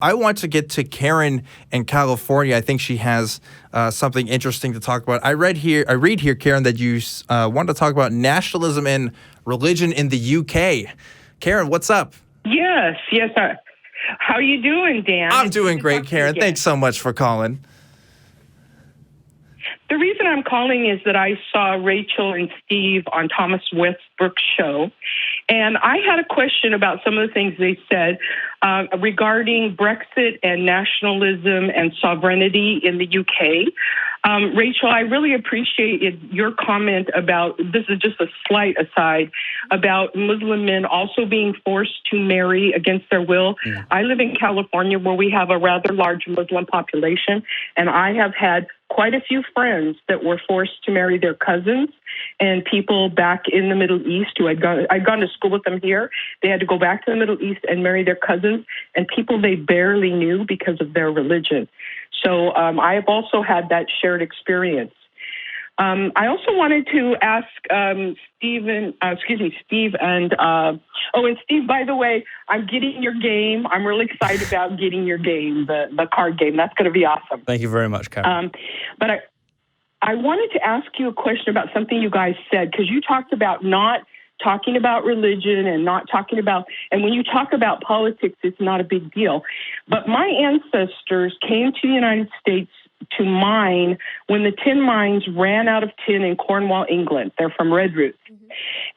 I want to get to Karen in California. I think she has something interesting to talk about. I read here, Karen, that you want to talk about nationalism and religion in the UK. Karen, what's up? Yes. How are you doing, Dan? I'm doing great, Karen. Thanks so much for calling. The reason I'm calling is that I saw Rachel and Steve on Thomas Westbrook's show, and I had a question about some of the things they said regarding Brexit and nationalism and sovereignty in the UK. Rachel, I really appreciated your comment about, this is just a slight aside, about Muslim men also being forced to marry against their will. Yeah. I live in California where we have a rather large Muslim population, and I have had quite a few friends that were forced to marry their cousins, and people back in the Middle East who I'd gone to school with them here. They had to go back to the Middle East and marry their cousins and people they barely knew because of their religion. So I have also had that shared experience. I also wanted to ask Steve, and Steve, by the way, I'm getting your game. I'm really excited about getting your game, the card game. That's going to be awesome. Thank you very much, Karen. But I wanted to ask you a question about something you guys said, because you talked about not talking about religion and not talking about, and when you talk about politics, it's not a big deal. But my ancestors came to the United States to mine when the tin mines ran out of tin in Cornwall, England. They're from Redruth. Mm-hmm.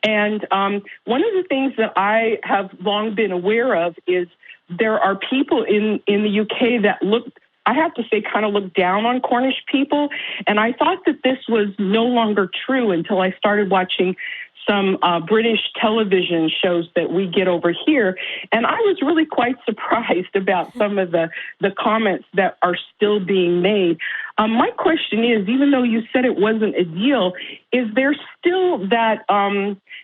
And one of the things that I have long been aware of is there are people in the UK that I have to say, kind of look down on Cornish people. And I thought that this was no longer true until I started watching some British television shows that we get over here. And I was really quite surprised about some of the comments that are still being made. My question is, even though you said it wasn't a deal, is there still that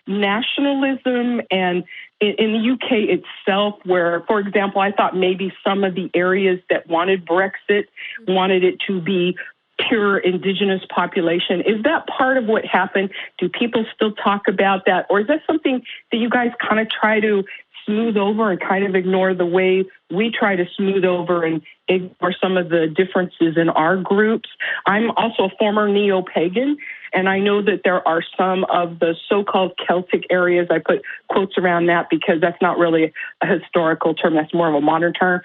nationalism and in the UK itself where, for example, I thought maybe some of the areas that wanted Brexit wanted it to be pure indigenous population. Is that part of what happened? Do people still talk about that? Or is that something that you guys kind of try to smooth over and kind of ignore the way we try to smooth over and ignore some of the differences in our groups? I'm also a former neo-pagan, and I know that there are some of the so-called Celtic areas, I put quotes around that because that's not really a historical term, that's more of a modern term,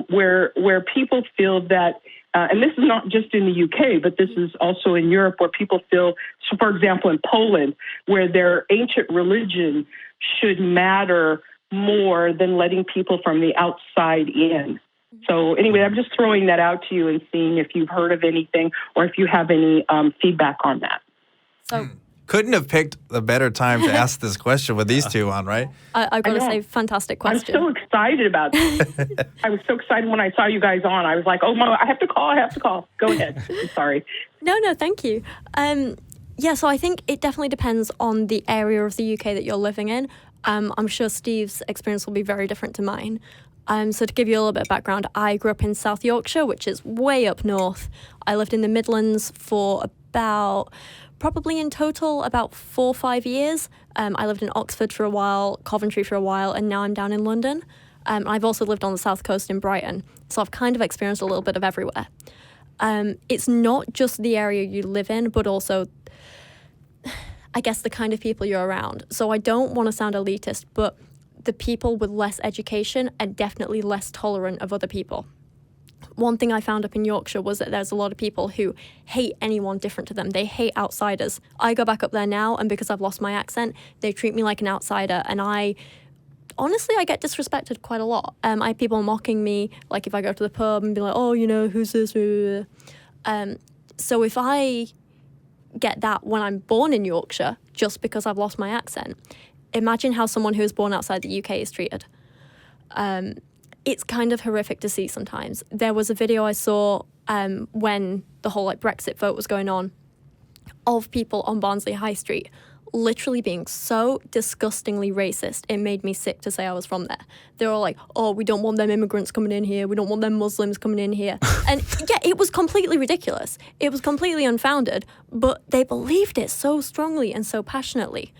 where people feel that and this is not just in the UK, but this is also in Europe, where people feel, so for example, in Poland, where their ancient religion should matter more than letting people from the outside in. So anyway, I'm just throwing that out to you and seeing if you've heard of anything or if you have any feedback on that. So couldn't have picked a better time to ask this question with these two on, right? I've got to say, fantastic question. I'm so excited about this. I was so excited when I saw you guys on. I was like, oh, Mom, I have to call. Go ahead. I'm sorry. No, thank you. So I think it definitely depends on the area of the UK that you're living in. I'm sure Steve's experience will be very different to mine. So to give you a little bit of background, I grew up in South Yorkshire, which is way up north. I lived in the Midlands for probably in total about 4 or 5 years. I lived in Oxford for a while, Coventry for a while, and now I'm down in London. I've also lived on the south coast in Brighton, so I've kind of experienced a little bit of everywhere. It's not just the area you live in, but also, I guess, the kind of people you're around. So I don't want to sound elitist, but the people with less education are definitely less tolerant of other people. One thing I found up in Yorkshire was that there's a lot of people who hate anyone different to them. They hate outsiders. I go back up there now, and because I've lost my accent, they treat me like an outsider, and I get disrespected quite a lot. I have people mocking me, like if I go to the pub and be like, oh, who's this? So if I get that when I'm born in Yorkshire, just because I've lost my accent, imagine how someone who is born outside the UK is treated. It's kind of horrific to see sometimes. There was a video I saw when the whole Brexit vote was going on of people on Barnsley High Street literally being so disgustingly racist. It made me sick to say I was from there. They were all like, oh, we don't want them immigrants coming in here. We don't want them Muslims coming in here. And yeah, it was completely ridiculous. It was completely unfounded, but they believed it so strongly and so passionately.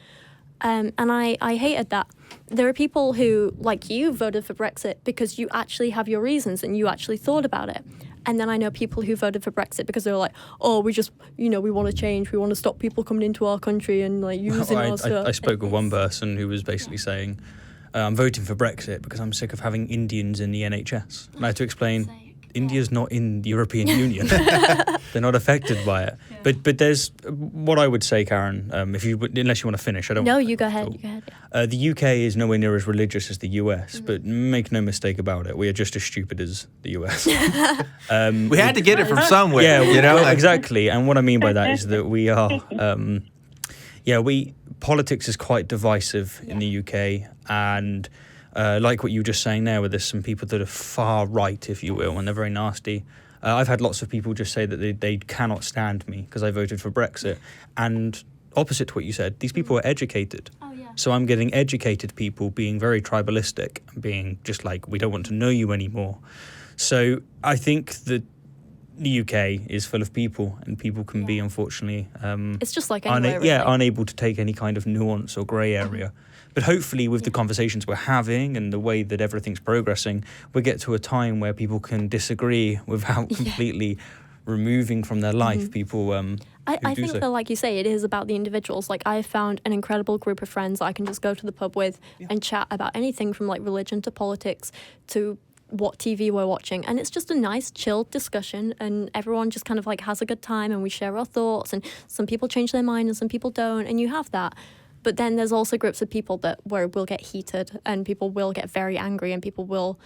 And I hated that. There are people who, like you, voted for Brexit because you actually have your reasons and you actually thought about it. And then I know people who voted for Brexit because they were like, oh, we just, we want to change. We want to stop people coming into our country and like using our stuff. I spoke with one person who was basically saying, I'm voting for Brexit because I'm sick of having Indians in the NHS. And I had to explain, India's not in the European Union. They're not affected by it. Yeah. But there's what I would say, Karen. Unless you want to finish, I don't. No, you go ahead. You go ahead. The UK is nowhere near as religious as the US, but make no mistake about it, we are just as stupid as the US. We had to get it from somewhere. Yeah, well, exactly. And what I mean by that is that we are. Politics is quite divisive in the UK, and. Like what you were just saying there, where there's some people that are far right, if you will, and they're very nasty. I've had lots of people just say that they cannot stand me because I voted for Brexit. And opposite to what you said, these people are educated. Oh, yeah. So I'm getting educated people being very tribalistic and being just like, we don't want to know you anymore. So I think that the UK is full of people, and people can be, unfortunately... it's just like anywhere, really. Unable to take any kind of nuance or grey area. But hopefully with the conversations we're having and the way that everything's progressing, we get to a time where people can disagree without completely removing from their life people I think that, like you say, it is about the individuals. Like, I found an incredible group of friends I can just go to the pub with and chat about anything from, like, religion to politics to what TV we're watching. And it's just a nice, chilled discussion, and everyone just kind of, like, has a good time, and we share our thoughts, and some people change their mind and some people don't, and you have that. But then there's also groups of people where we'll get heated and people will get very angry and people will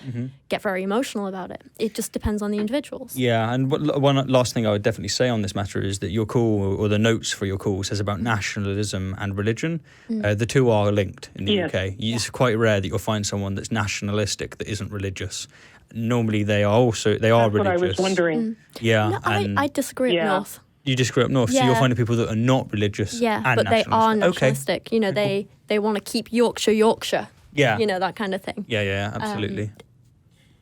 get very emotional about it. It just depends on the individuals. Yeah, and one last thing I would definitely say on this matter is that your call, or the notes for your call, says about nationalism and religion. The two are linked in the UK. It's quite rare that you'll find someone that's nationalistic that isn't religious. Normally they are religious. That's what I was wondering. Yeah. No, I disagree up north. You just grew up north, so you'll find people that are not religious and but they are nationalistic. nationalistic. They want to keep Yorkshire. Yeah. That kind of thing. Yeah, absolutely.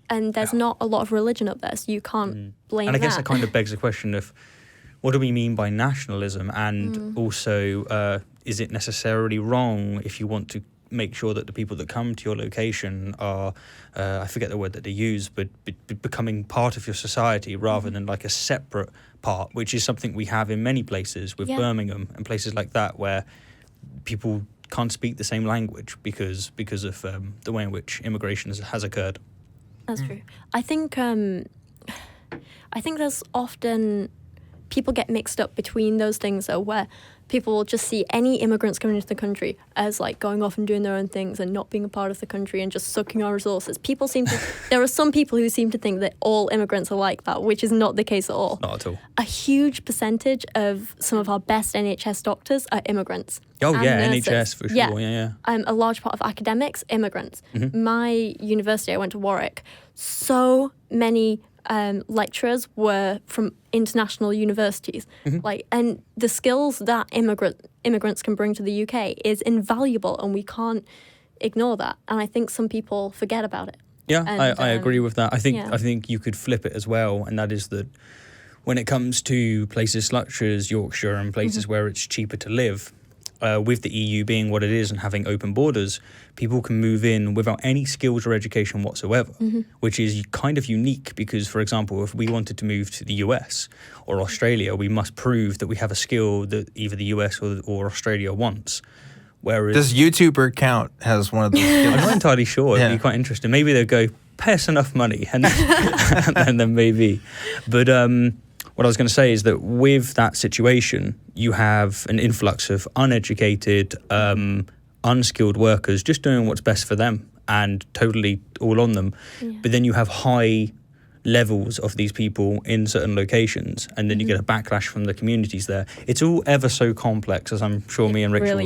And there's not a lot of religion up there, so you can't blame that. And I guess that kind of begs the question of, what do we mean by nationalism? And also, is it necessarily wrong if you want to make sure that the people that come to your location are, I forget the word that they use, but becoming part of your society rather than like a separate part, which is something we have in many places with Birmingham and places like that, where people can't speak the same language because of the way in which immigration has occurred. That's true. I think there's often people get mixed up between those things, though, where people will just see any immigrants coming into the country as like going off and doing their own things and not being a part of the country and just sucking our resources. There are some people who seem to think that all immigrants are like that, which is not the case at all. Not at all. A huge percentage of some of our best NHS doctors are immigrants. Oh yeah, nurses. NHS for sure. Yeah. A large part of academics, immigrants. My university, I went to Warwick. So many lecturers were from international universities, and the skills that immigrants can bring to the UK is invaluable, and we can't ignore that. And I think some people forget about it. Yeah, and, I agree with that. I think you could flip it as well, and that is that when it comes to places such as Yorkshire and places where it's cheaper to live, with the EU being what it is and having open borders, people can move in without any skills or education whatsoever, which is kind of unique because, for example, if we wanted to move to the US or Australia, we must prove that we have a skill that either the US or Australia wants. Whereas, does YouTuber count as one of those skills? I'm not entirely sure. It'd be quite interesting. Maybe they'll go, pay us enough money, and then maybe. But what I was going to say is that with that situation, you have an influx of uneducated, unskilled workers just doing what's best for them and totally all on them. Yeah. But then you have high levels of these people in certain locations, and then you get a backlash from the communities there. It's all ever so complex, as I'm sure me and Rich will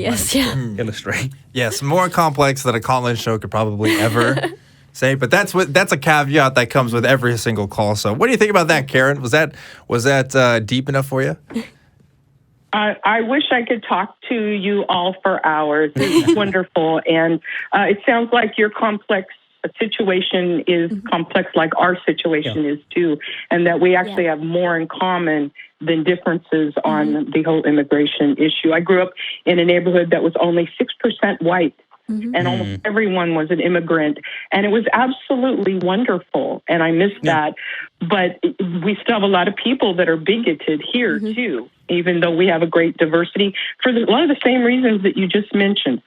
illustrate. Yes, more complex than a call-in show could probably ever say, but that's a caveat that comes with every single call. So what do you think about that, Karen? Was that deep enough for you? I wish I could talk to you all for hours. It's wonderful, and it sounds like your complex a situation is complex like our situation is too, and that we actually have more in common than differences on the whole immigration issue. I grew up in a neighborhood that was only 6% white. And almost everyone was an immigrant. And it was absolutely wonderful. And I miss that. But we still have a lot of people that are bigoted here, too, even though we have a great diversity for a lot of the same reasons that you just mentioned.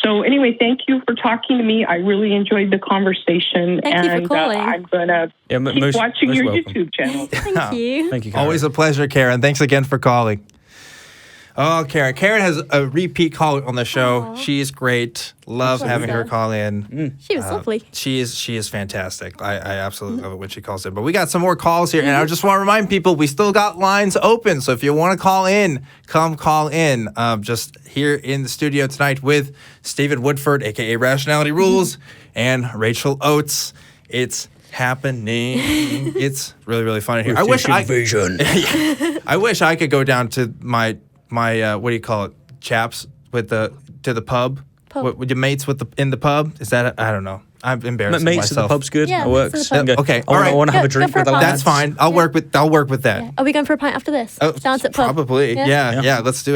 So anyway, thank you for talking to me. I really enjoyed the conversation. Thank you for calling. I'm going to keep watching your YouTube channel. Thank you. Thank you, Karen. Always a pleasure, Karen. Thanks again for calling. Oh, Karen. Karen has a repeat call on the show. Aww. She's great. Love having her call in. She was lovely. She is fantastic. I absolutely love it when she calls in. But we got some more calls here, and I just want to remind people we still got lines open. So if you want to call in, come call in. Just here in the studio tonight with Stephen Woodford, aka Rationality Rules, and Rachel Oates. It's happening. It's really, really fun in here. I wish I could go down to my what do you call it, chaps with to the pub. With your mates in the pub. Is that I don't know. I'm embarrassing mates myself. at the pub's good. Yeah, it works. mates at the pub. Okay, I want to have a Go drink for with a the pint. lads. That's fine. I'll work with that. Are we going for a pint after this? Oh, Down at pub. probably. Yeah. Let's do it.